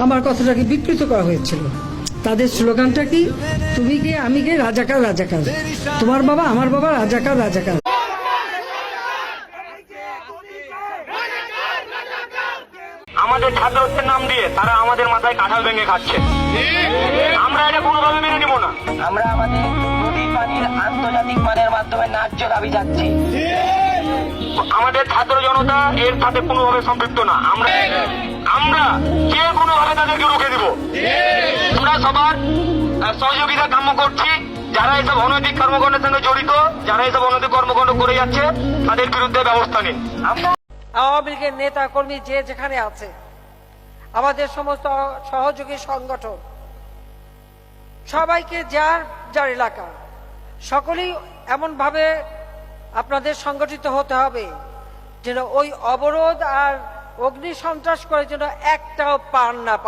আমার কথাটাকে বিকৃত করা হয়েছিল। তাদের স্লোগানটা কি, তুমি কে আমি কে, রাজাকার রাজাকার, তোমার বাবা আমার বাবা, রাজাকার রাজাকার। আমাদের ছাত্রদের নাম দিয়ে তারা আমাদের মাথায় কাঁঠাল ভেঙে খাচ্ছে। আমরা এটা কোনোভাবে মেনে নিব না। আমরা আমাদের নদীর পানির আন্তর্জাতিক মানের মাধ্যমে ন্যায্য দাবি যাচ্ছি। আমাদের ছাত্র জনতা এর সাথে কোনোভাবে সম্পৃক্ত না। আমরা যে কোনোভাবে তাদেরকে রুখে দিব। আমরা সবার সহযোগিতা কাম্য করছি। যারা এসব অনৈতিক কর্মকাণ্ডের সঙ্গে জড়িত, যারা এসব অনৈতিক কর্মকাণ্ড করে যাচ্ছে, তাদের বিরুদ্ধে ব্যবস্থা নিন। আওয়ামী লীগের নেতা কর্মী যে যেখানে আছে, আমাদের সমস্ত সহযোগী সংগঠন, সবাইকে যার যার এলাকা সকলেই এমনভাবে আপনাদের সংগঠিত হতে হবে যেন ওই অবরোধ আর অগ্নি সন্ত্রাস করে যেন একটাও পার না পায়।